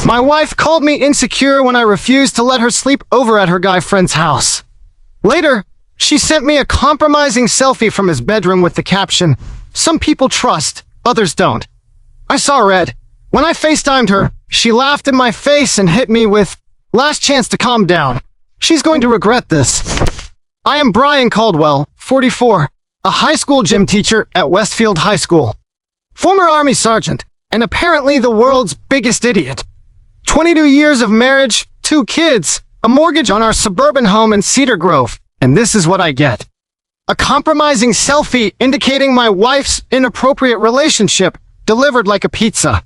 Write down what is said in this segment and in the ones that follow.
My wife called me insecure when I refused to let her sleep over at her guy friend's house. Later, she sent me a compromising selfie from his bedroom with the caption, "Some people trust, others don't." I saw red. When I FaceTimed her, she laughed in my face and hit me with, "Last chance to calm down. She's going to regret this." I am Brian Caldwell, 44, a high school gym teacher at Westfield High School. Former Army sergeant, and apparently the world's biggest idiot. 22 years of marriage, 2 kids, a mortgage on our suburban home in Cedar Grove, and this is what I get. A compromising selfie indicating my wife's inappropriate relationship, delivered like a pizza.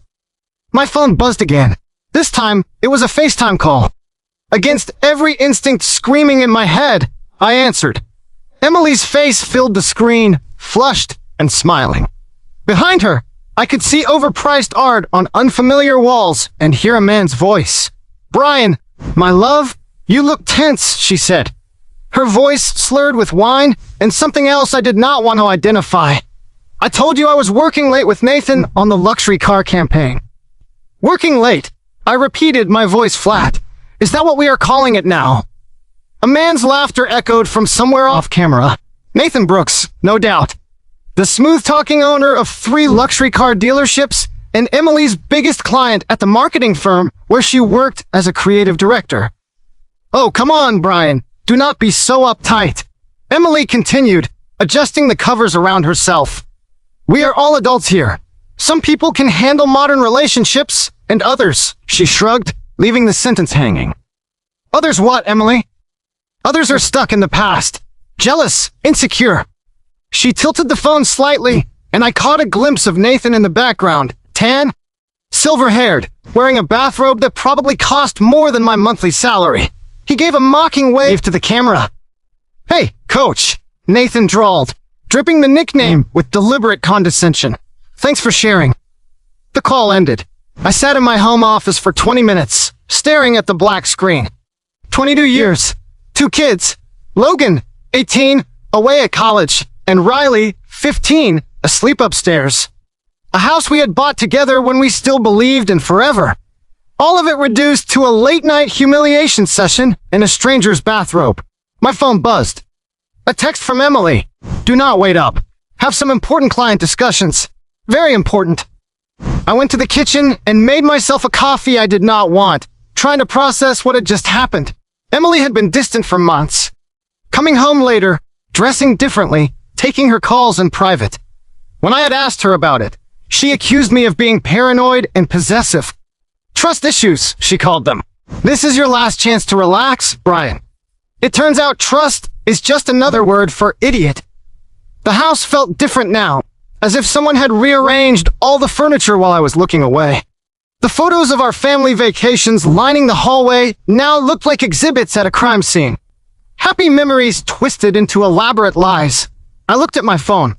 My phone buzzed again. This time, it was a FaceTime call. Against every instinct screaming in my head, I answered. Emily's face filled the screen, flushed and smiling. Behind her, I could see overpriced art on unfamiliar walls and hear a man's voice. "Brian, my love, you look tense," she said. Her voice slurred with wine and something else I did not want to identify. "I told you I was working late with Nathan on the luxury car campaign." "Working late?" I repeated, my voice flat. "Is that what we are calling it now?" A man's laughter echoed from somewhere off camera. Nathan Brooks, no doubt. The smooth-talking owner of 3 luxury car dealerships and Emily's biggest client at the marketing firm where she worked as a creative director. "Oh, come on, Brian. Do not be so uptight," Emily continued, adjusting the covers around herself. "We are all adults here. Some people can handle modern relationships, and others," she shrugged, leaving the sentence hanging. "Others what, Emily?" "Others are stuck in the past. Jealous, insecure." She tilted the phone slightly, and I caught a glimpse of Nathan in the background, tan, silver-haired, wearing a bathrobe that probably cost more than my monthly salary. He gave a mocking wave to the camera. "Hey, coach," Nathan drawled, dripping the nickname with deliberate condescension. "Thanks for sharing." The call ended. I sat in my home office for 20 minutes, staring at the black screen. 22 years, 2 kids, Logan, 18, away at college, and Riley, 15, asleep upstairs. A house we had bought together when we still believed in forever. All of it reduced to a late-night humiliation session in a stranger's bathrobe. My phone buzzed. A text from Emily. "Do not wait up. Have some important client discussions. Very important." I went to the kitchen and made myself a coffee I did not want, trying to process what had just happened. Emily had been distant for months. Coming home later, dressing differently, taking her calls in private. When I had asked her about it, she accused me of being paranoid and possessive. Trust issues, she called them. "This is your last chance to relax, Brian." It turns out trust is just another word for idiot. The house felt different now, as if someone had rearranged all the furniture while I was looking away. The photos of our family vacations lining the hallway now looked like exhibits at a crime scene. Happy memories twisted into elaborate lies. I looked at my phone.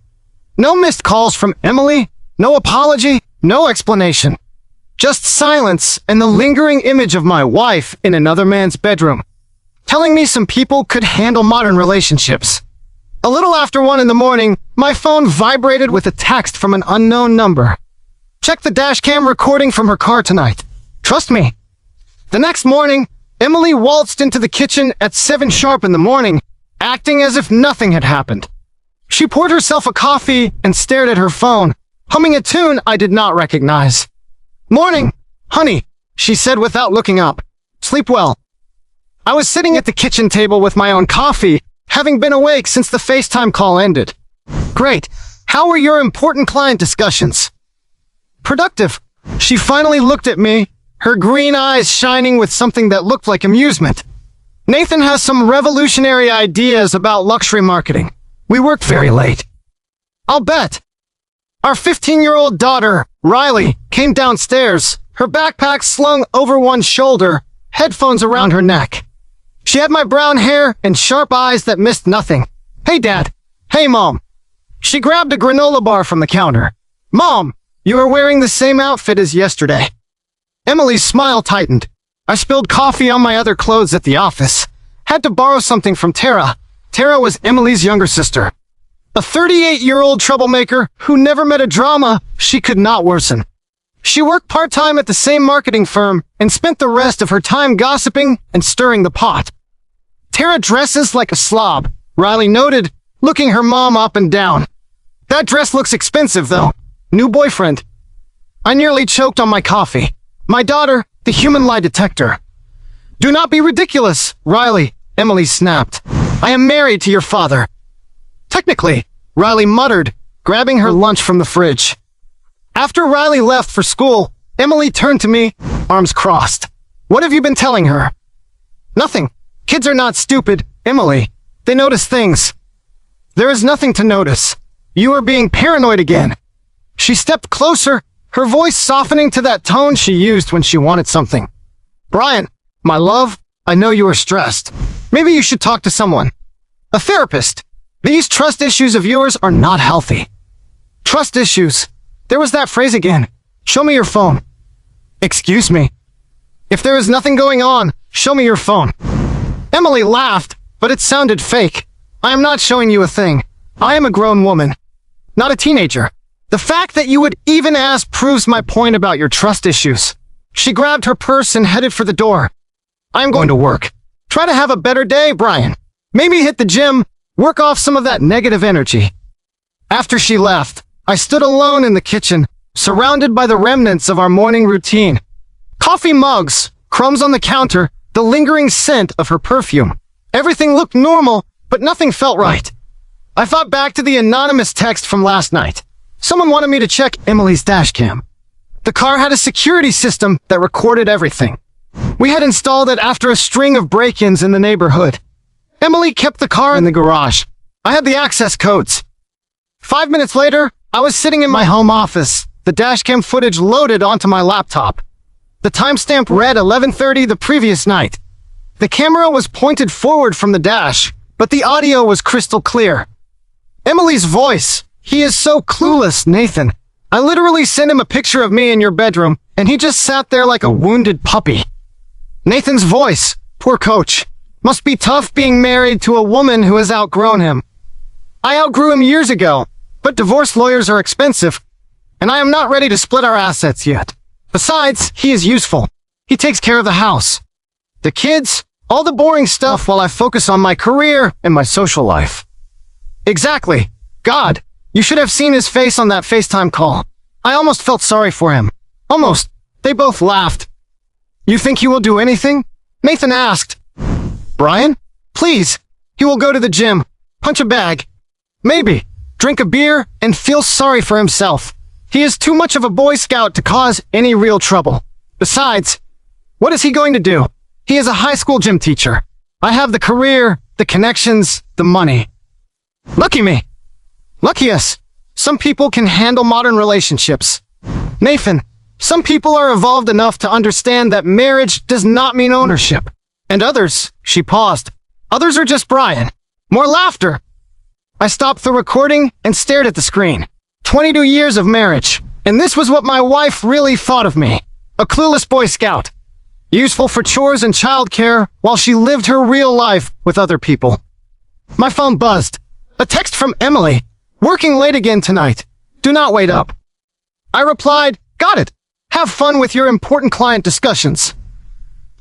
No missed calls from Emily, no apology, no explanation. Just silence and the lingering image of my wife in another man's bedroom, telling me some people could handle modern relationships. A little after 1 in the morning, my phone vibrated with a text from an unknown number. "Check the dashcam recording from her car tonight. Trust me." The next morning, Emily waltzed into the kitchen at 7 sharp in the morning, acting as if nothing had happened. She poured herself a coffee and stared at her phone, humming a tune I did not recognize. "Morning, honey," she said without looking up. "Sleep well." I was sitting at the kitchen table with my own coffee, having been awake since the FaceTime call ended. "Great. How were your important client discussions?" "Productive." She finally looked at me, her green eyes shining with something that looked like amusement. "Nathan has some revolutionary ideas about luxury marketing. We worked very late." "I'll bet." Our 15-year-old daughter, Riley, came downstairs, her backpack slung over one shoulder, headphones around her neck. She had my brown hair and sharp eyes that missed nothing. "Hey, Dad." "Hey, Mom." She grabbed a granola bar from the counter. "Mom, you are wearing the same outfit as yesterday." Emily's smile tightened. I spilled coffee on my other clothes at the office. Had to borrow something from Tara. Tara was Emily's younger sister. A 38-year-old troublemaker who never met a drama she could not worsen. She worked part-time at the same marketing firm and spent the rest of her time gossiping and stirring the pot. Tara dresses like a slob, Riley noted, looking her mom up and down. That dress looks expensive, though. New boyfriend. I nearly choked on my coffee. My daughter, the human lie detector. Do not be ridiculous, Riley, Emily snapped. I am married to your father. Technically, Riley muttered, grabbing her lunch from the fridge. After Riley left for school, Emily turned to me, arms crossed. What have you been telling her? Nothing. Kids are not stupid, Emily. They notice things. There is nothing to notice. You are being paranoid again. She stepped closer, her voice softening to that tone she used when she wanted something. Brian, my love, I know you are stressed. Maybe you should talk to someone. A therapist. These trust issues of yours are not healthy. Trust issues. There was that phrase again. Show me your phone. Excuse me. If there is nothing going on, show me your phone. Emily laughed, but it sounded fake. I am not showing you a thing. I am a grown woman, not a teenager. The fact that you would even ask proves my point about your trust issues. She grabbed her purse and headed for the door. I am going to work. Try to have a better day, Brian. Maybe hit the gym, work off some of that negative energy. After she left, I stood alone in the kitchen, surrounded by the remnants of our morning routine. Coffee mugs, crumbs on the counter, the lingering scent of her perfume. Everything looked normal, but nothing felt right. I thought back to the anonymous text from last night. Someone wanted me to check Emily's dashcam. The car had a security system that recorded everything. We had installed it after a string of break-ins in the neighborhood. Emily kept the car in the garage. I had the access codes. 5 minutes later, I was sitting in my home office, the dashcam footage loaded onto my laptop. The timestamp read 11:30 the previous night. The camera was pointed forward from the dash, but the audio was crystal clear. Emily's voice. He is so clueless, Nathan. I literally sent him a picture of me in your bedroom, and he just sat there like a wounded puppy. Nathan's voice. Poor coach. Must be tough being married to a woman who has outgrown him. I outgrew him years ago, but divorce lawyers are expensive, and I am not ready to split our assets yet. Besides, he is useful. He takes care of the house. The kids, all the boring stuff while I focus on my career and my social life. Exactly. God, you should have seen his face on that FaceTime call. I almost felt sorry for him. Almost. They both laughed. You think he will do anything? Nathan asked. Brian? Please. He will go to the gym, punch a bag, maybe drink a beer, and feel sorry for himself. He is too much of a Boy Scout to cause any real trouble. Besides, what is he going to do? He is a high school gym teacher. I have the career, the connections, the money. Lucky me. Lucky us. Some people can handle modern relationships. Nathan, some people are evolved enough to understand that marriage does not mean ownership. And others, she paused. Others are just Brian. More laughter. I stopped the recording and stared at the screen. 22 years of marriage. And this was what my wife really thought of me. A clueless Boy Scout. Useful for chores and childcare while she lived her real life with other people. My phone buzzed. A text from Emily. Working late again tonight. Do not wait up. I replied, got it. Have fun with your important client discussions.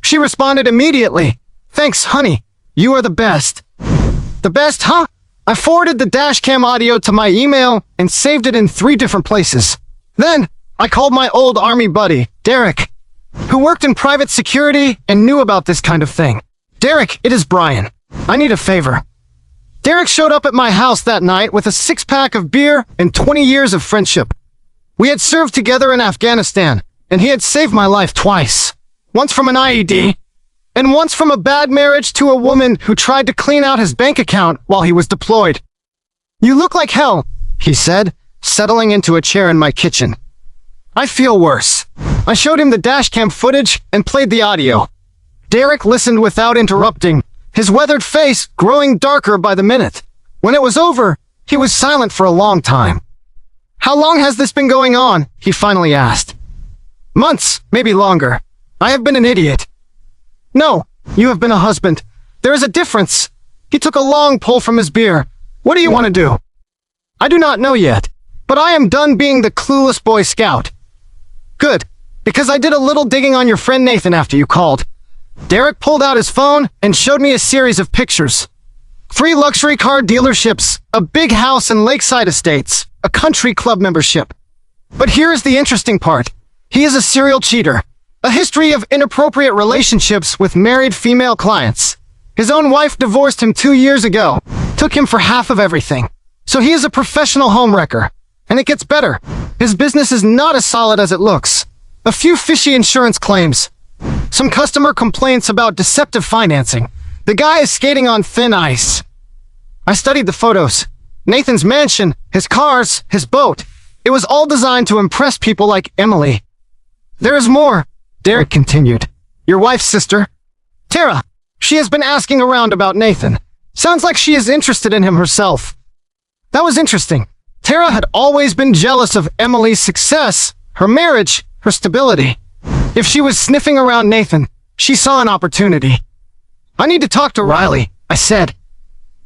She responded immediately. Thanks, honey. You are the best. The best, huh? I forwarded the dashcam audio to my email and saved it in 3 different places. Then, I called my old army buddy, Derek, who worked in private security and knew about this kind of thing. Derek, it is Brian. I need a favor. Derek showed up at my house that night with a 6-pack of beer and 20 years of friendship. We had served together in Afghanistan, and he had saved my life twice. Once from an IED, and once from a bad marriage to a woman who tried to clean out his bank account while he was deployed. You look like hell, he said, settling into a chair in my kitchen. I feel worse. I showed him the dashcam footage and played the audio. Derek listened without interrupting, his weathered face growing darker by the minute. When it was over, he was silent for a long time. How long has this been going on? He finally asked. Months, maybe longer. I have been an idiot. No, you have been a husband. There is a difference. He took a long pull from his beer. What do you want to do? I do not know yet, but I am done being the clueless Boy Scout. Good, because I did a little digging on your friend Nathan after you called. Derek pulled out his phone and showed me a series of pictures. 3 luxury car dealerships, a big house in Lakeside Estates, a country club membership. But here is the interesting part. He is a serial cheater. A history of inappropriate relationships with married female clients. His own wife divorced him 2 years ago, took him for half of everything. So he is a professional homewrecker. And it gets better. His business is not as solid as it looks. A few fishy insurance claims. Some customer complaints about deceptive financing. The guy is skating on thin ice. I studied the photos. Nathan's mansion, his cars, his boat. It was all designed to impress people like Emily. There is more, Derek continued. Your wife's sister, Tara. She has been asking around about Nathan. Sounds like she is interested in him herself. That was interesting. Tara had always been jealous of Emily's success, her marriage, her stability. If she was sniffing around Nathan, she saw an opportunity. I need to talk to Riley, I said.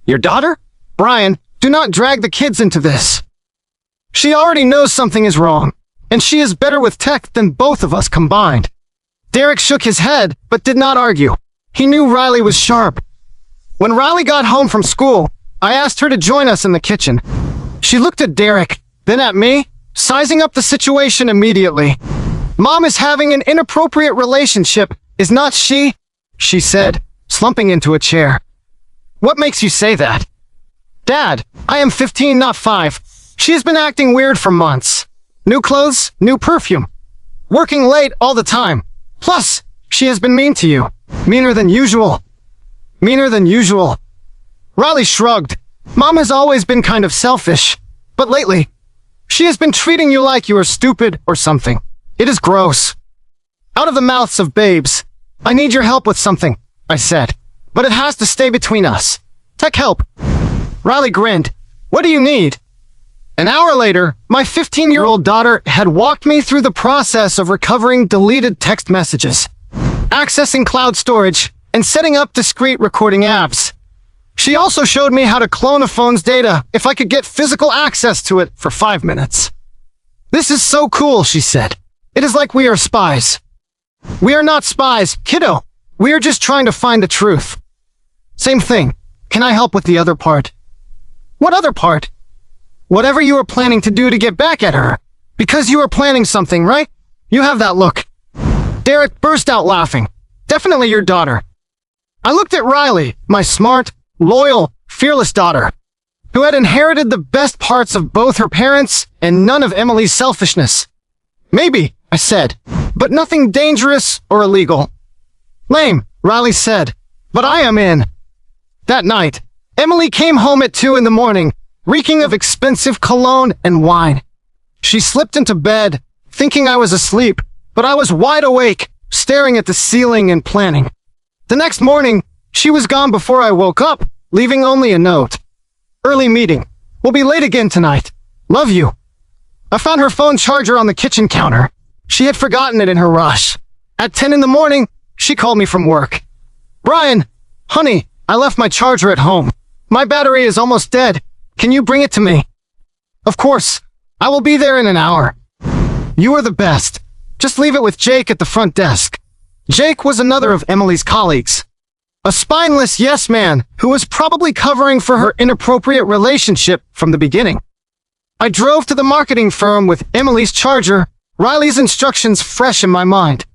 Your daughter? Brian, do not drag the kids into this. She already knows something is wrong, and she is better with tech than both of us combined. Derek shook his head, but did not argue. He knew Riley was sharp. When Riley got home from school, I asked her to join us in the kitchen. She looked at Derek, then at me, sizing up the situation immediately. Mom is having an inappropriate relationship, is not she? She said, slumping into a chair. What makes you say that? Dad, I am 15, not 5. She has been acting weird for months. New clothes, new perfume. Working late all the time. Plus, she has been mean to you. Meaner than usual. Meaner than usual. Riley shrugged. Mom has always been kind of selfish. But lately, she has been treating you like you are stupid or something. It is gross. Out of the mouths of babes. I need your help with something, I said. But it has to stay between us. Tech help. Riley grinned. What do you need? An hour later, my 15-year-old daughter had walked me through the process of recovering deleted text messages, accessing cloud storage, and setting up discrete recording apps. She also showed me how to clone a phone's data if I could get physical access to it for 5 minutes. This is so cool, she said. It is like we are spies. We are not spies, kiddo. We are just trying to find the truth. Same thing. Can I help with the other part? What other part? Whatever you are planning to do to get back at her. Because you are planning something, right? You have that look. Derek burst out laughing. Definitely your daughter. I looked at Riley, my smart, loyal, fearless daughter, who had inherited the best parts of both her parents and none of Emily's selfishness. Maybe, I said, but nothing dangerous or illegal. Lame, Riley said, but I am in. That night, Emily came home at 2 in the morning, reeking of expensive cologne and wine. She slipped into bed, thinking I was asleep, but I was wide awake, staring at the ceiling and planning. The next morning, she was gone before I woke up, leaving only a note. Early meeting. We'll be late again tonight. Love you. I found her phone charger on the kitchen counter. She had forgotten it in her rush. At 10 in the morning, she called me from work. Brian, honey, I left my charger at home. My battery is almost dead. Can you bring it to me? Of course. I will be there in an hour. You are the best. Just leave it with Jake at the front desk. Jake was another of Emily's colleagues. A spineless yes man who was probably covering for her inappropriate relationship from the beginning. I drove to the marketing firm with Emily's charger, Riley's instructions fresh in my mind.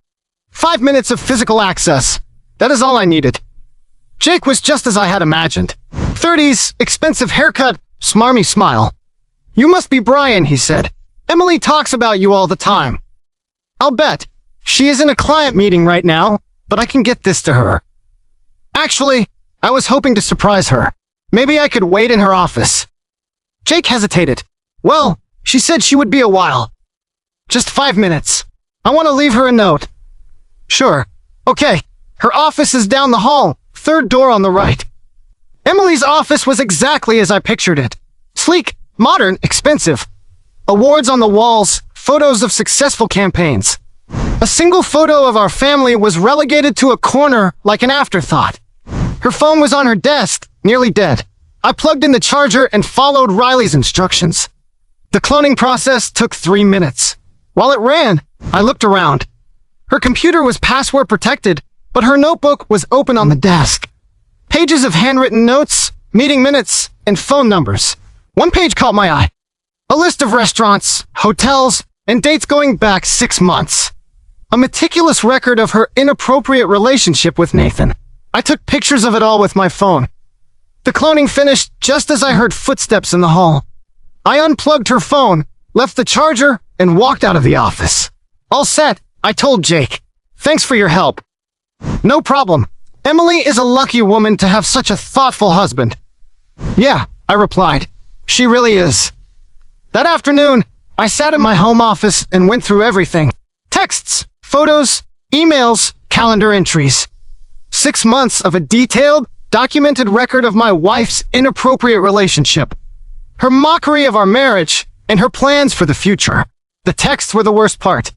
5 minutes of physical access. That is all I needed. Jake was just as I had imagined. 30s, expensive haircut, smarmy smile. You must be Brian, he said. Emily talks about you all the time. I'll bet. She is in a client meeting right now, but I can get this to her. Actually, I was hoping to surprise her. Maybe I could wait in her office. Jake hesitated. Well, she said she would be a while. Just 5 minutes. I want to leave her a note. Sure. Okay. Her office is down the hall, 3rd door on the right. Emily's office was exactly as I pictured it. Sleek, modern, expensive. Awards on the walls, photos of successful campaigns. A single photo of our family was relegated to a corner like an afterthought. Her phone was on her desk, nearly dead. I plugged in the charger and followed Riley's instructions. The cloning process took 3 minutes. While it ran, I looked around. Her computer was password protected, but her notebook was open on the desk. Pages of handwritten notes, meeting minutes, and phone numbers. One page caught my eye. A list of restaurants, hotels, and dates going back 6 months. A meticulous record of her inappropriate relationship with Nathan. I took pictures of it all with my phone. The cloning finished just as I heard footsteps in the hall. I unplugged her phone, left the charger, and walked out of the office. All set, I told Jake. Thanks for your help. No problem. Emily is a lucky woman to have such a thoughtful husband. Yeah, I replied. She really is. That afternoon, I sat in my home office and went through everything. Texts, photos, emails, calendar entries. 6 months of a detailed, documented record of my wife's inappropriate relationship. Her mockery of our marriage, and her plans for the future. The texts were the worst part.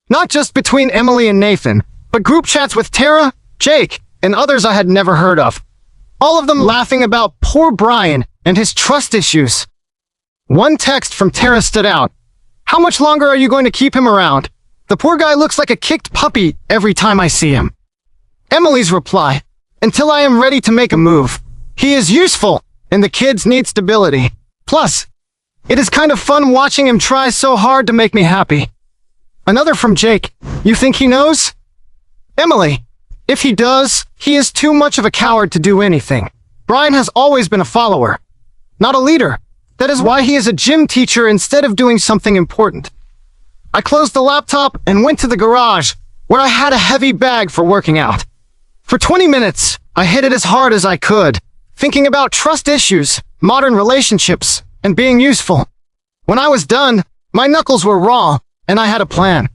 Not just between Emily and Nathan, but group chats with Tara, Jake, and others I had never heard of. All of them laughing about poor Brian and his trust issues. One text from Tara stood out. How much longer are you going to keep him around? The poor guy looks like a kicked puppy every time I see him. Emily's reply, until I am ready to make a move. He is useful, and the kids need stability. Plus, it is kind of fun watching him try so hard to make me happy. Another from Jake, you think he knows? Emily, if he does, he is too much of a coward to do anything. Brian has always been a follower, not a leader. That is why he is a gym teacher instead of doing something important. I closed the laptop and went to the garage, where I had a heavy bag for working out. For 20 minutes, I hit it as hard as I could, thinking about trust issues, modern relationships, and being useful. When I was done, my knuckles were raw, and I had a plan.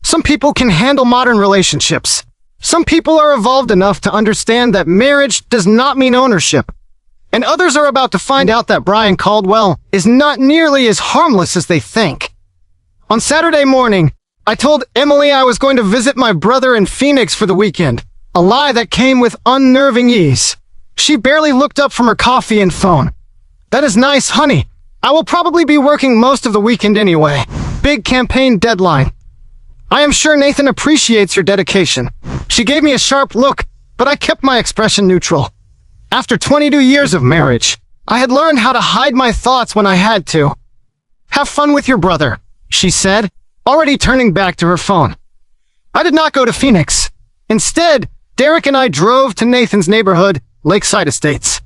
Some people can handle modern relationships. Some people are evolved enough to understand that marriage does not mean ownership. And others are about to find out that Brian Caldwell is not nearly as harmless as they think. On Saturday morning, I told Emily I was going to visit my brother in Phoenix for the weekend, a lie that came with unnerving ease. She barely looked up from her coffee and phone. That is nice, honey. I will probably be working most of the weekend anyway. Big campaign deadline. I am sure Nathan appreciates your dedication. She gave me a sharp look, but I kept my expression neutral. After 22 years of marriage, I had learned how to hide my thoughts when I had to. Have fun with your brother, she said, already turning back to her phone. I did not go to Phoenix. Instead, Derek and I drove to Nathan's neighborhood, Lakeside Estates,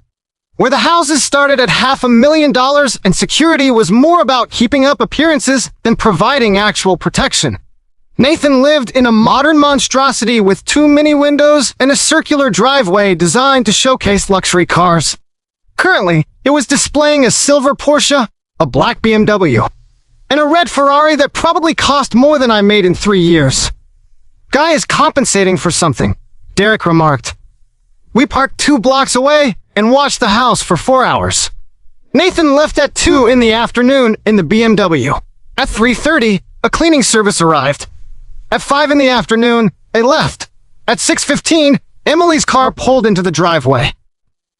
where the houses started at $500,000 and security was more about keeping up appearances than providing actual protection. Nathan lived in a modern monstrosity with 2 mini windows and a circular driveway designed to showcase luxury cars. Currently, it was displaying a silver Porsche, a black BMW, and a red Ferrari that probably cost more than I made in 3 years. Guy is compensating for something, Derek remarked. We parked 2 blocks away and watched the house for 4 hours. Nathan left at 2 in the afternoon in the BMW. At 3:30, a cleaning service arrived. At 5 in the afternoon, they left. At 6:15, Emily's car pulled into the driveway.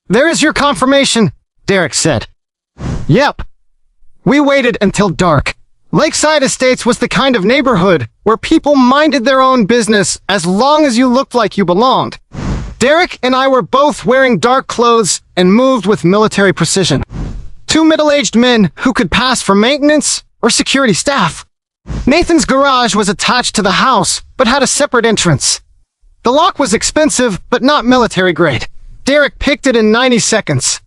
There is your confirmation, Derek said. Yep. We waited until dark. Lakeside Estates was the kind of neighborhood where people minded their own business as long as you looked like you belonged. Derek and I were both wearing dark clothes and moved with military precision. 2 middle-aged men who could pass for maintenance or security staff. Nathan's garage was attached to the house, but had a separate entrance. The lock was expensive, but not military grade. Derek picked it in 90 seconds.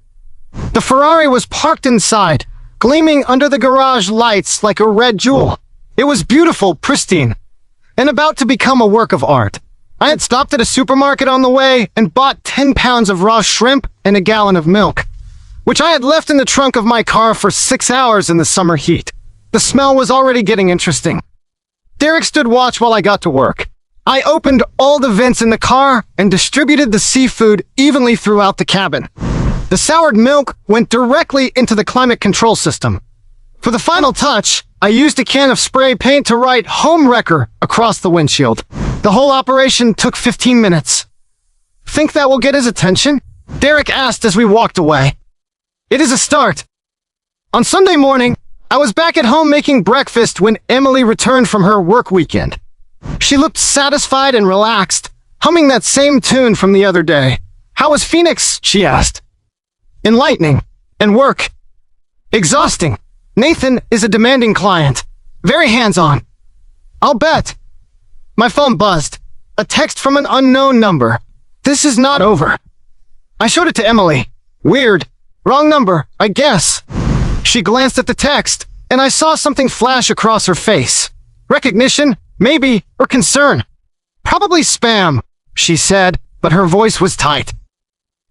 The Ferrari was parked inside, gleaming under the garage lights like a red jewel. It was beautiful, pristine, and about to become a work of art. I had stopped at a supermarket on the way and bought 10 pounds of raw shrimp and a gallon of milk, which I had left in the trunk of my car for 6 hours in the summer heat. The smell was already getting interesting. Derek stood watch while I got to work. I opened all the vents in the car and distributed the seafood evenly throughout the cabin. The soured milk went directly into the climate control system. For the final touch, I used a can of spray paint to write "Home Wrecker" across the windshield. The whole operation took 15 minutes. Think that will get his attention? Derek asked as we walked away. It is a start. On Sunday morning, I was back at home making breakfast when Emily returned from her work weekend. She looked satisfied and relaxed, humming that same tune from the other day. "How was Phoenix?" she asked. "Enlightening. And work? Exhausting. Nathan is a demanding client. Very hands-on. I'll bet." My phone buzzed. A text from an unknown number. "This is not over." I showed it to Emily. "Weird. Wrong number, I guess." She glanced at the text, and I saw something flash across her face. Recognition, maybe, or concern. "Probably spam," she said, but her voice was tight.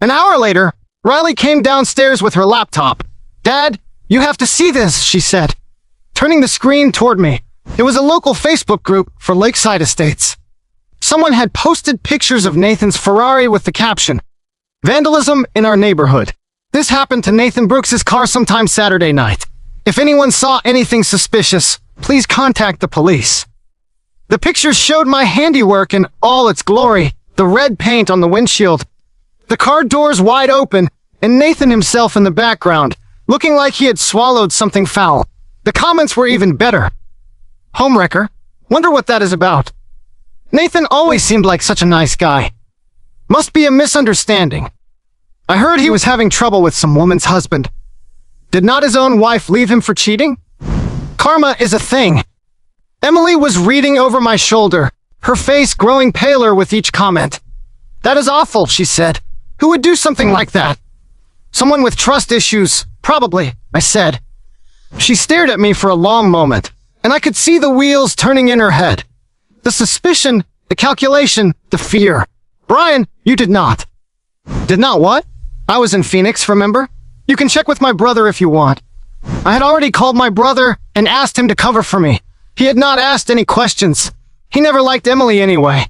An hour later, Riley came downstairs with her laptop. "Dad, you have to see this," she said, turning the screen toward me. It was a local Facebook group for Lakeside Estates. Someone had posted pictures of Nathan's Ferrari with the caption, "Vandalism in our neighborhood. This happened to Nathan Brooks's car sometime Saturday night. If anyone saw anything suspicious, please contact the police." The pictures showed my handiwork in all its glory, the red paint on the windshield, the car doors wide open, and Nathan himself in the background, looking like he had swallowed something foul. The comments were even better. "Homewrecker? Wonder what that is about. Nathan always seemed like such a nice guy. Must be a misunderstanding. I heard he was having trouble with some woman's husband. Did not his own wife leave him for cheating? Karma is a thing." Emily was reading over my shoulder, her face growing paler with each comment. "That is awful," she said. "Who would do something like that?" "Someone with trust issues, probably," I said. She stared at me for a long moment, and I could see the wheels turning in her head. The suspicion, the calculation, the fear. "Brian, you did not." "Did not what? I was in Phoenix, remember? You can check with my brother if you want." I had already called my brother and asked him to cover for me. He had not asked any questions. He never liked Emily anyway.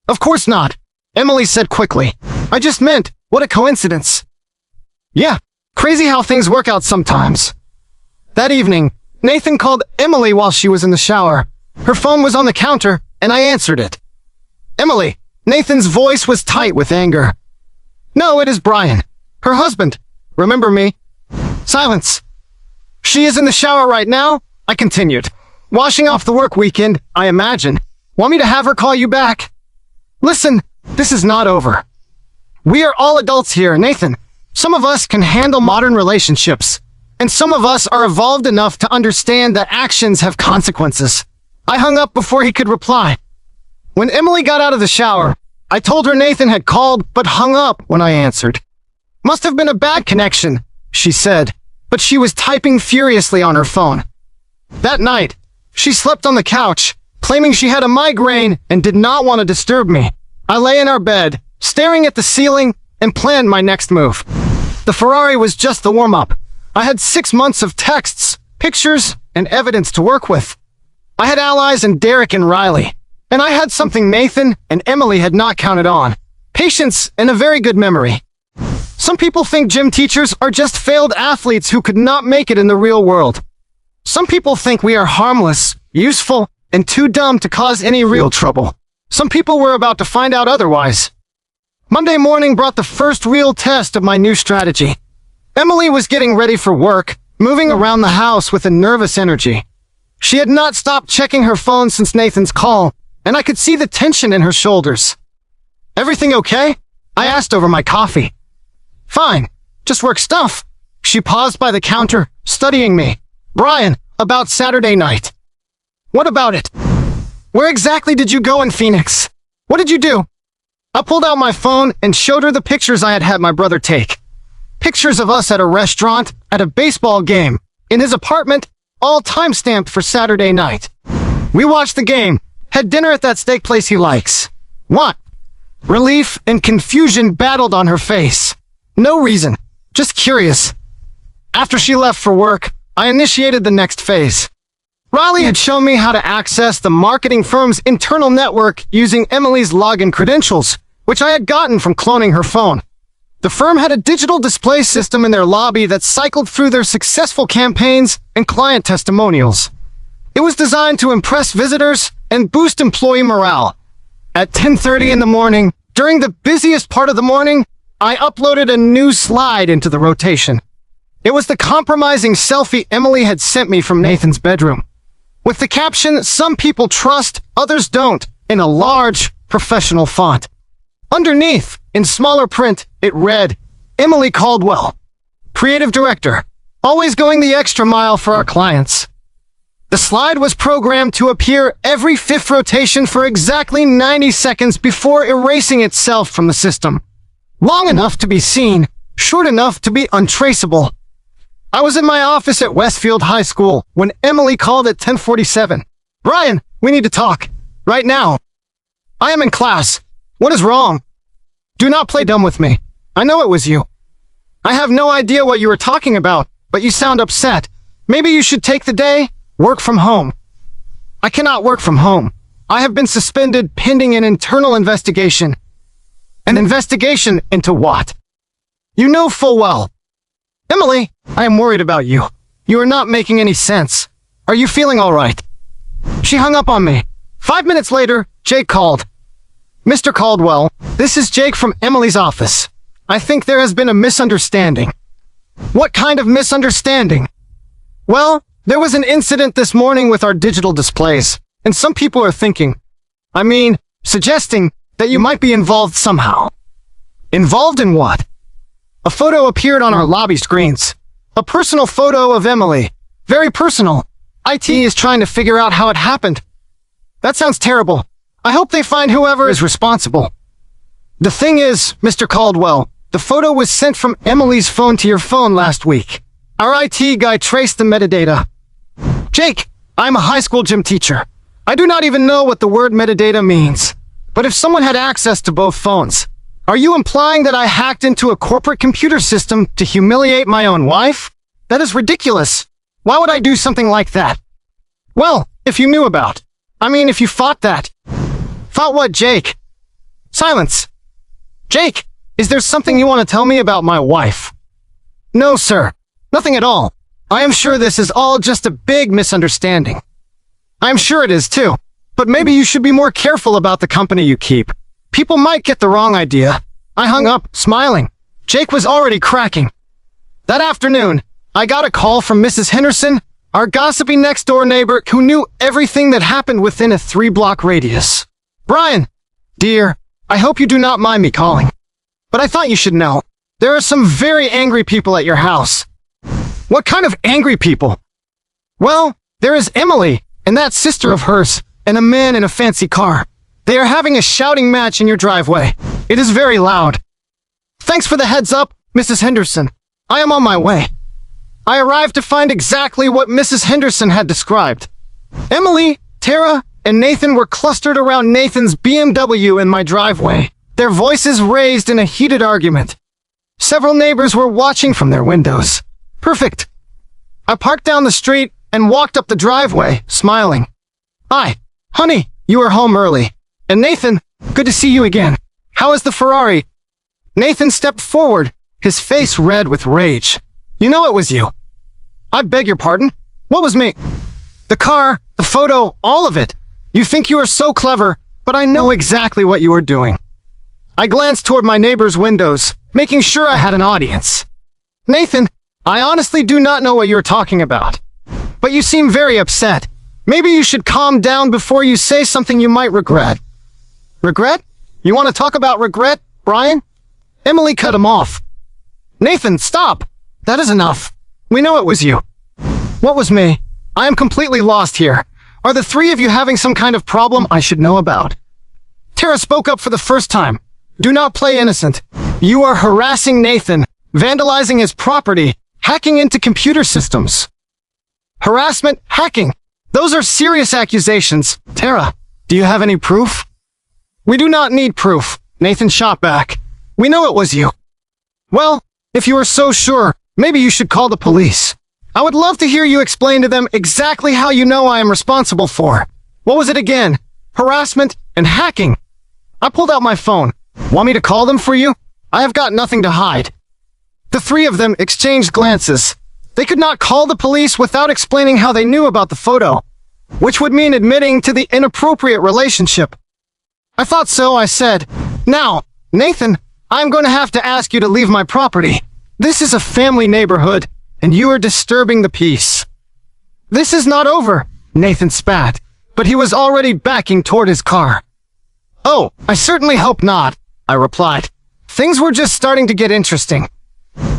"Of course not," Emily said quickly. "I just meant, what a coincidence." Yeah, crazy how things work out sometimes. That evening, Nathan called Emily while she was in the shower. Her phone was on the counter, and I answered it. "Emily," Nathan's voice was tight with anger. "No, it is Brian. Her husband. Remember me?" Silence. "She is in the shower right now?" I continued. "Washing off the work weekend, I imagine. Want me to have her call you back?" "Listen, this is not over. We are all adults here, Nathan. Some of us can handle modern relationships, and some of us are evolved enough to understand that actions have consequences." I hung up before he could reply. When Emily got out of the shower, I told her Nathan had called but hung up when I answered. "Must have been a bad connection," she said, but she was typing furiously on her phone. That night, she slept on the couch, claiming she had a migraine and did not want to disturb me. I lay in our bed, staring at the ceiling, and planned my next move. The Ferrari was just the warm-up. I had 6 months of texts, pictures, and evidence to work with. I had allies in Derek and Riley, and I had something Nathan and Emily had not counted on: patience and a very good memory. Some people think gym teachers are just failed athletes who could not make it in the real world. Some people think we are harmless, useful, and too dumb to cause any real trouble. Some people were about to find out otherwise. Monday morning brought the first real test of my new strategy. Emily was getting ready for work, moving around the house with a nervous energy. She had not stopped checking her phone since Nathan's call, and I could see the tension in her shoulders. "Everything okay?" I asked over my coffee. "Fine. Just work stuff." She paused by the counter, studying me. "Brian, about Saturday night." "What about it? Where exactly did you go in Phoenix? What did you do?" I pulled out my phone and showed her the pictures I had had my brother take. Pictures of us at a restaurant, at a baseball game, in his apartment, all time-stamped for Saturday night. We watched the game, had dinner at that steak place he likes. What? Relief and confusion battled on her face. No reason, just curious. After she left for work, I initiated the next phase. Riley had shown me how to access the marketing firm's internal network using Emily's login credentials, which I had gotten from cloning her phone. The firm had a digital display system in their lobby that cycled through their successful campaigns and client testimonials. It was designed to impress visitors and boost employee morale. At 10:30 in the morning, during the busiest part of the morning, I uploaded a new slide into the rotation. It was the compromising selfie Emily had sent me from Nathan's bedroom, with the caption, "Some people trust, others don't," in a large, professional font. Underneath, in smaller print, it read, "Emily Caldwell, Creative Director, always going the extra mile for our clients." The slide was programmed to appear every fifth rotation for exactly 90 seconds before erasing itself from the system. Long enough to be seen, short enough to be untraceable. I was in my office at Westfield High School when Emily called at 10:47. "Brian, we need to talk. Right now." "I am in class. What is wrong?" "Do not play dumb with me. I know it was you. I have no idea what you were talking about, but you sound upset. Maybe you should take the day, work from home." "I cannot work from home. I have been suspended pending an internal investigation." "An investigation into what?" "You know full well." "Emily, I am worried about you. You are not making any sense. Are you feeling all right?" She hung up on me. 5 minutes later, Jake called. "Mr. Caldwell, this is Jake from Emily's office. I think there has been a misunderstanding." "What kind of misunderstanding?" "Well, there was an incident this morning with our digital displays, and some people are suggesting that you might be involved somehow." "Involved in what?" "A photo appeared on our lobby screens. A personal photo of Emily. Very personal. IT is trying to figure out how it happened." "That sounds terrible. I hope they find whoever is responsible." "The thing is, Mr. Caldwell, the photo was sent from Emily's phone to your phone last week. Our IT guy traced the metadata." "Jake, I'm a high school gym teacher. I do not even know what the word metadata means. But if someone had access to both phones, are you implying that I hacked into a corporate computer system to humiliate my own wife? That is ridiculous. Why would I do something like that?" "Well, if you knew about. If you fought that." "Fought what, Jake?" Silence. "Jake, is there something you want to tell me about my wife?" "No, sir. Nothing at all. I am sure this is all just a big misunderstanding." "I'm sure it is too. But maybe you should be more careful about the company you keep. People might get the wrong idea." I hung up, smiling. Jake was already cracking. That afternoon, I got a call from Mrs. Henderson, our gossipy next-door neighbor who knew everything that happened within a 3-block radius. "Brian, dear, I hope you do not mind me calling. But I thought you should know. There are some very angry people at your house." "What kind of angry people?" "Well, there is Emily, and that sister of hers, and a man in a fancy car. They are having a shouting match in your driveway. It is very loud." "Thanks for the heads up, Mrs. Henderson. I am on my way." I arrived to find exactly what Mrs. Henderson had described. Emily, Tara, and Nathan were clustered around Nathan's BMW in my driveway, their voices raised in a heated argument. Several neighbors were watching from their windows. Perfect. I parked down the street and walked up the driveway, smiling. "Hi, honey, you are home early. And Nathan, good to see you again. How is the Ferrari?" Nathan stepped forward, his face red with rage. "You know it was you." "I beg your pardon? What was me?" "The car, the photo, all of it. You think you are so clever, but I know exactly what you are doing." I glanced toward my neighbor's windows, making sure I had an audience. "Nathan, I honestly do not know what you're talking about. But you seem very upset. Maybe you should calm down before you say something you might regret." "Regret? You want to talk about regret, Brian?" Emily cut him off. "Nathan, stop! That is enough. We know it was you." "What was me? I am completely lost here. Are the three of you having some kind of problem I should know about?" Tara spoke up for the first time. "Do not play innocent. You are harassing Nathan, vandalizing his property, hacking into computer systems." "Harassment, hacking. Those are serious accusations. Tara, do you have any proof?" "We do not need proof," Nathan shot back. "We know it was you." "Well, if you are so sure, maybe you should call the police. I would love to hear you explain to them exactly how you know I am responsible for. What was it again? Harassment and hacking." I pulled out my phone. "Want me to call them for you? I have got nothing to hide." The three of them exchanged glances. They could not call the police without explaining how they knew about the photo, which would mean admitting to the inappropriate relationship. I thought so, I said. "Now, Nathan, I'm going to have to ask you to leave my property. This is a family neighborhood. and you are disturbing the peace." "This is not over," Nathan spat, but he was already backing toward his car. "Oh, I certainly hope not," I replied. Things were just starting to get interesting.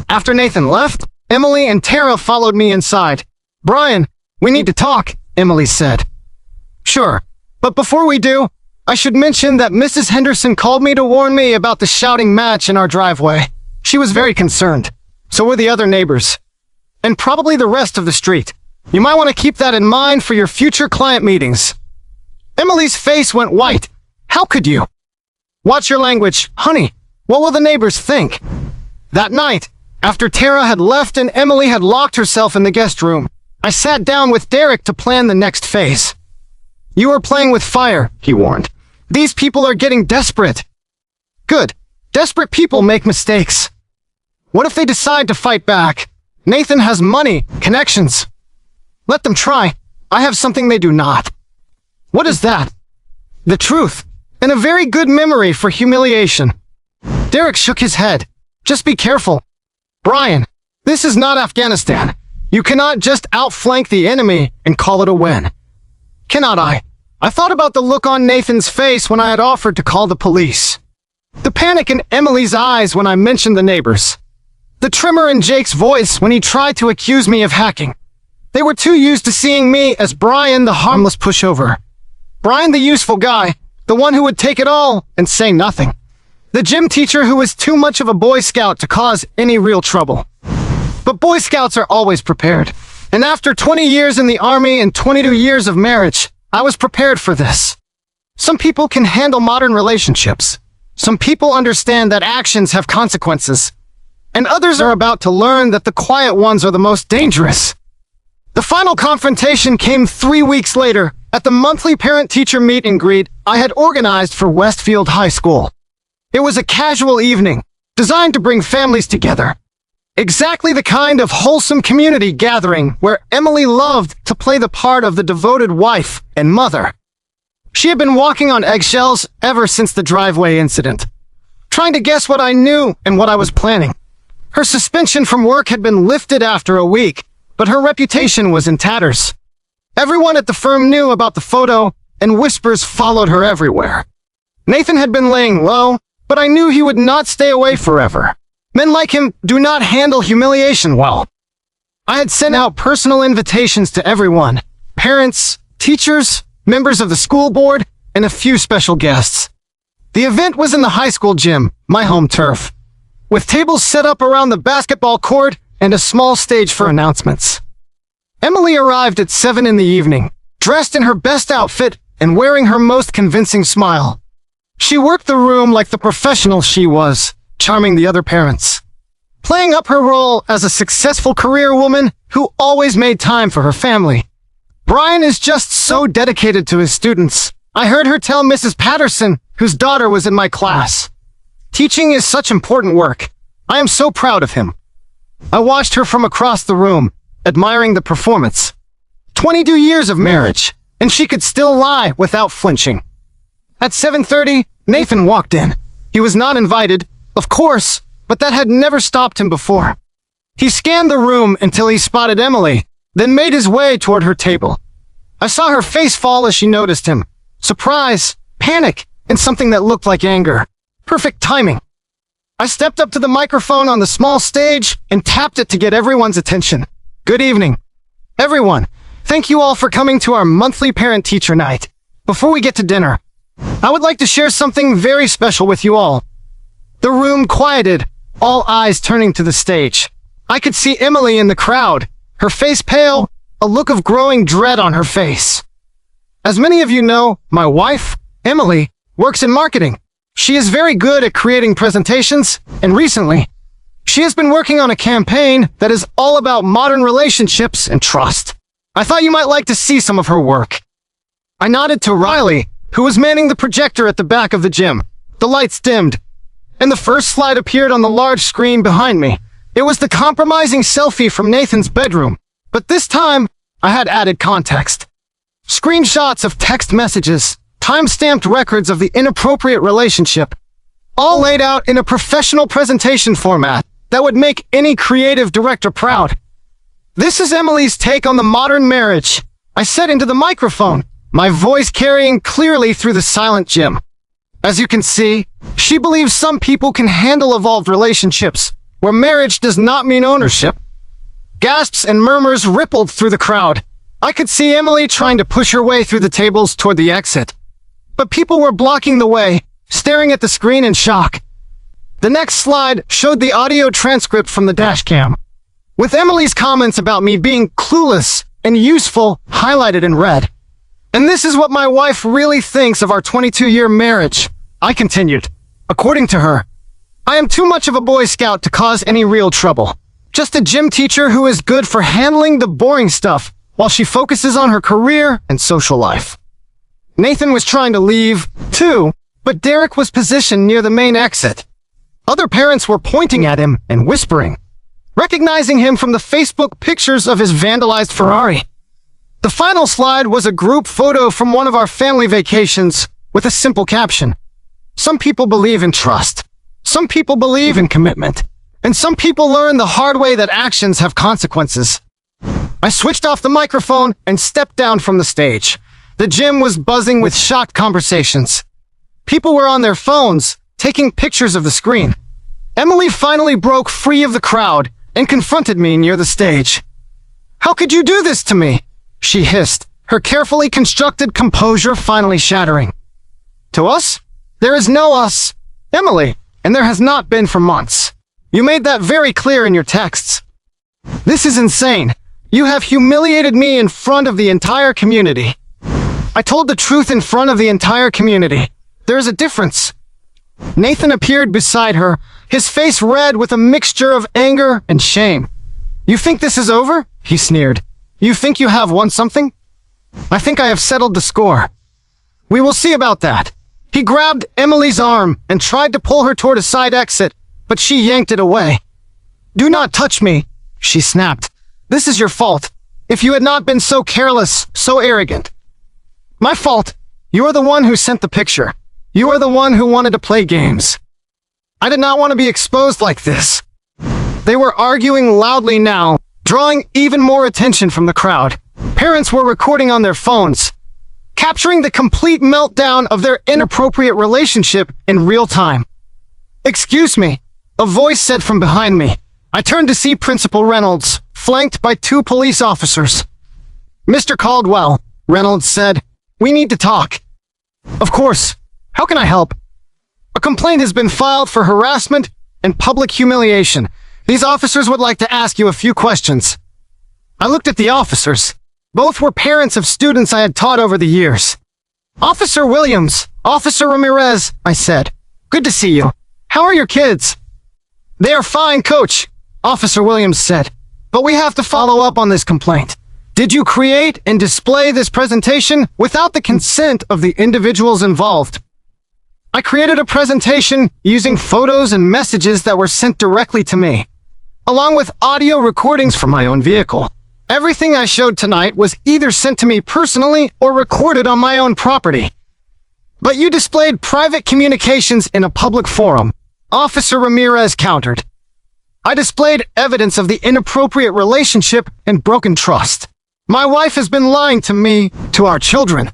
After Nathan left, Emily and Tara followed me inside. "Brian, we need to talk," Emily said. "Sure, but before we do, I should mention that Mrs. Henderson called me to warn me about the shouting match in our driveway. She was very concerned. So were the other neighbors. And probably the rest of the street. You might want to keep that in mind for your future client meetings." Emily's face went white. "How could you?" "Watch your language, honey. What will the neighbors think?" That night, after Tara had left and Emily had locked herself in the guest room, I sat down with Derek to plan the next phase. "You are playing with fire," he warned. "These people are getting desperate." "Good. Desperate people make mistakes. What if they decide to fight back? Nathan has money, connections. Let them try. I have something they do not." "What is that?" "The truth, and a very good memory for humiliation." Derek shook his head. "Just be careful. Brian, this is not Afghanistan. You cannot just outflank the enemy and call it a win." "Cannot I?" I thought about the look on Nathan's face when I had offered to call the police. The panic in Emily's eyes when I mentioned the neighbors. The tremor in Jake's voice when he tried to accuse me of hacking. They were too used to seeing me as Brian, the harmless pushover. Brian, the useful guy, the one who would take it all and say nothing. The gym teacher who was too much of a Boy Scout to cause any real trouble. But Boy Scouts are always prepared. And after 20 years in the Army and 22 years of marriage, I was prepared for this. Some people can handle modern relationships. Some people understand that actions have consequences. And others are about to learn that the quiet ones are the most dangerous. The final confrontation came 3 weeks later at the monthly parent-teacher meet and greet I had organized for Westfield High School. It was a casual evening, designed to bring families together. Exactly the kind of wholesome community gathering where Emily loved to play the part of the devoted wife and mother. She had been walking on eggshells ever since the driveway incident, trying to guess what I knew and what I was planning. Her suspension from work had been lifted after a week, but her reputation was in tatters. Everyone at the firm knew about the photo, and whispers followed her everywhere. Nathan had been laying low, but I knew he would not stay away forever. Men like him do not handle humiliation well. I had sent out personal invitations to everyone, parents, teachers, members of the school board, and a few special guests. The event was in the high school gym, my home turf, with tables set up around the basketball court and a small stage for announcements. Emily arrived at 7 in the evening, dressed in her best outfit and wearing her most convincing smile. She worked the room like the professional she was, charming the other parents, playing up her role as a successful career woman who always made time for her family. "Brian is just so dedicated to his students," I heard her tell Mrs. Patterson, whose daughter was in my class. "Teaching is such important work. I am so proud of him." I watched her from across the room, admiring the performance. 22 years of marriage, and she could still lie without flinching. At 7:30, Nathan walked in. He was not invited, of course, but that had never stopped him before. He scanned the room until he spotted Emily, then made his way toward her table. I saw her face fall as she noticed him. Surprise, panic, and something that looked like anger. Perfect timing. I stepped up to the microphone on the small stage and tapped it to get everyone's attention. "Good evening, everyone. Thank you all for coming to our monthly parent-teacher night. Before we get to dinner, I would like to share something very special with you all." The room quieted, all eyes turning to the stage. I could see Emily in the crowd, her face pale, a look of growing dread on her face. As many of you know, my wife, Emily, works in marketing. She is very good at creating presentations, and recently, she has been working on a campaign that is all about modern relationships and trust. I thought you might like to see some of her work. I nodded to Riley, who was manning the projector at the back of the gym. The lights dimmed, and the first slide appeared on the large screen behind me. It was the compromising selfie from Nathan's bedroom, but this time, I had added context. Screenshots of text messages, time-stamped records of the inappropriate relationship, all laid out in a professional presentation format that would make any creative director proud. This is Emily's take on the modern marriage, I said into the microphone, my voice carrying clearly through the silent gym. As you can see, she believes some people can handle evolved relationships, where marriage does not mean ownership. Gasps and murmurs rippled through the crowd. I could see Emily trying to push her way through the tables toward the exit. But people were blocking the way, staring at the screen in shock. The next slide showed the audio transcript from the dashcam, with Emily's comments about me being clueless and useful highlighted in red. And this is what my wife really thinks of our 22-year marriage, I continued. According to her, I am too much of a Boy Scout to cause any real trouble. Just a gym teacher who is good for handling the boring stuff while she focuses on her career and social life. Nathan was trying to leave, too, but Derek was positioned near the main exit. Other parents were pointing at him and whispering, recognizing him from the Facebook pictures of his vandalized Ferrari. The final slide was a group photo from one of our family vacations with a simple caption. Some people believe in trust. Some people believe in commitment. And some people learn the hard way that actions have consequences. I switched off the microphone and stepped down from the stage. The gym was buzzing with shocked conversations. People were on their phones, taking pictures of the screen. Emily finally broke free of the crowd and confronted me near the stage. "How could you do this to me?" she hissed, her carefully constructed composure finally shattering. "To us? There is no us, Emily, and there has not been for months. You made that very clear in your texts. This is insane. You have humiliated me in front of the entire community." I told the truth in front of the entire community. There is a difference. Nathan appeared beside her, his face red with a mixture of anger and shame. "You think this is over?" he sneered. "You think you have won something?" "I think I have settled the score." "We will see about that." He grabbed Emily's arm and tried to pull her toward a side exit, but she yanked it away. "Do not touch me," she snapped. "This is your fault. If you had not been so careless, so arrogant." "My fault. You are the one who sent the picture. You are the one who wanted to play games. I did not want to be exposed like this." They were arguing loudly now, drawing even more attention from the crowd. Parents were recording on their phones, capturing the complete meltdown of their inappropriate relationship in real time. "Excuse me," a voice said from behind me. I turned to see Principal Reynolds, flanked by 2 police officers. "Mr. Caldwell," Reynolds said, "we need to talk." "Of course. How can I help?" "A complaint has been filed for harassment and public humiliation. These officers would like to ask you a few questions." I looked at the officers. Both were parents of students I had taught over the years. "Officer Williams, Officer Ramirez," I said. "Good to see you. How are your kids?" "They are fine, Coach," Officer Williams said. "But we have to follow up on this complaint. Did you create and display this presentation without the consent of the individuals involved?" "I created a presentation using photos and messages that were sent directly to me, along with audio recordings from my own vehicle. Everything I showed tonight was either sent to me personally or recorded on my own property." "But you displayed private communications in a public forum," Officer Ramirez countered. "I displayed evidence of the inappropriate relationship and broken trust. My wife has been lying to me, to our children,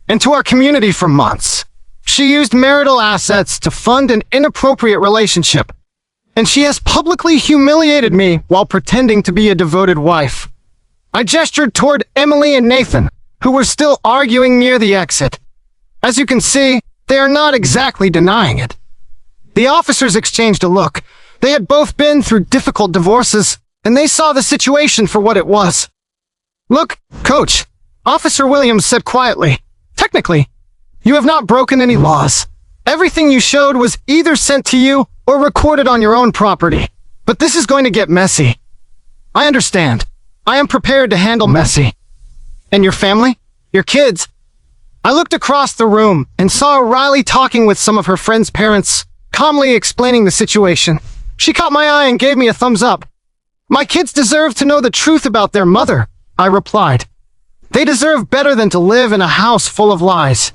and to our community for months. She used marital assets to fund an inappropriate relationship, and she has publicly humiliated me while pretending to be a devoted wife." I gestured toward Emily and Nathan, who were still arguing near the exit. As you can see, they are not exactly denying it. The officers exchanged a look. They had both been through difficult divorces, and they saw the situation for what it was. "Look, Coach," Officer Williams said quietly, "technically, you have not broken any laws. Everything you showed was either sent to you or recorded on your own property. But this is going to get messy." "I understand. I am prepared to handle messy." "And your family? Your kids?" I looked across the room and saw Riley talking with some of her friends' parents, calmly explaining the situation. She caught my eye and gave me a thumbs up. "My kids deserve to know the truth about their mother," I replied. "They deserve better than to live in a house full of lies."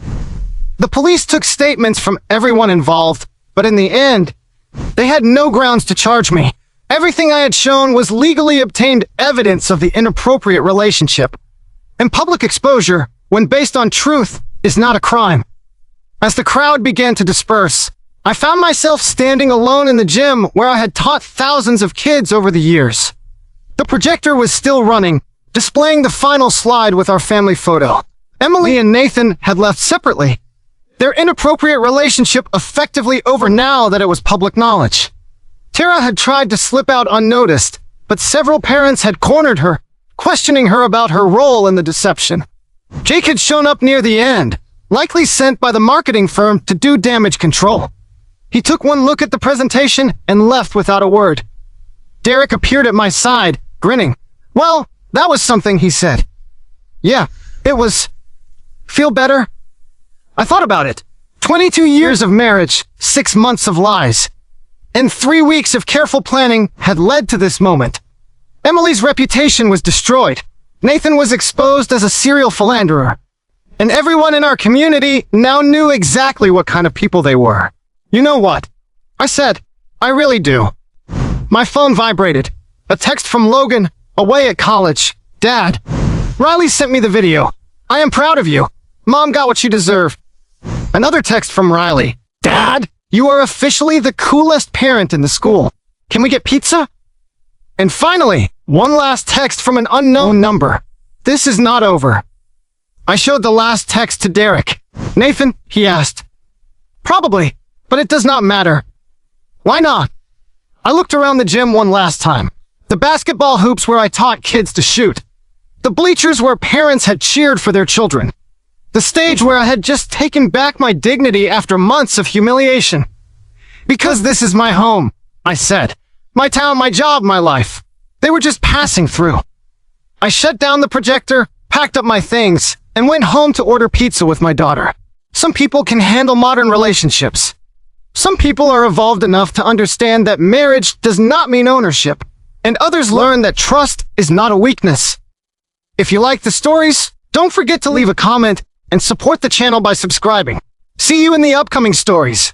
The police took statements from everyone involved, but in the end, they had no grounds to charge me. Everything I had shown was legally obtained evidence of the inappropriate relationship. And public exposure, when based on truth, is not a crime. As the crowd began to disperse, I found myself standing alone in the gym where I had taught thousands of kids over the years. The projector was still running, displaying the final slide with our family photo. Emily and Nathan had left separately. Their inappropriate relationship effectively over now that it was public knowledge. Tara had tried to slip out unnoticed, but several parents had cornered her, questioning her about her role in the deception. Jake had shown up near the end, likely sent by the marketing firm to do damage control. He took one look at the presentation and left without a word. Derek appeared at my side, grinning. "Well, that was something," he said. "Yeah, it was. Feel better?" I thought about it. 22 years of marriage, 6 months of lies, and 3 weeks of careful planning had led to this moment. Emily's reputation was destroyed. Nathan was exposed as a serial philanderer. And everyone in our community now knew exactly what kind of people they were. "You know what?" I said. "I really do." My phone vibrated. A text from Logan, away at college. "Dad, Riley sent me the video. I am proud of you. Mom got what she deserved." Another text from Riley. "Dad, you are officially the coolest parent in the school. Can we get pizza?" And finally, one last text from an unknown number. "This is not over." I showed the last text to Derek. "Nathan?" he asked. "Probably, but it does not matter." "Why not?" I looked around the gym one last time. The basketball hoops where I taught kids to shoot. The bleachers where parents had cheered for their children. The stage where I had just taken back my dignity after months of humiliation. "Because this is my home," I said. "My town, my job, my life. They were just passing through." I shut down the projector, packed up my things, and went home to order pizza with my daughter. Some people can handle modern relationships. Some people are evolved enough to understand that marriage does not mean ownership, and others learn that trust is not a weakness. If you like the stories, don't forget to leave a comment and support the channel by subscribing. See you in the upcoming stories.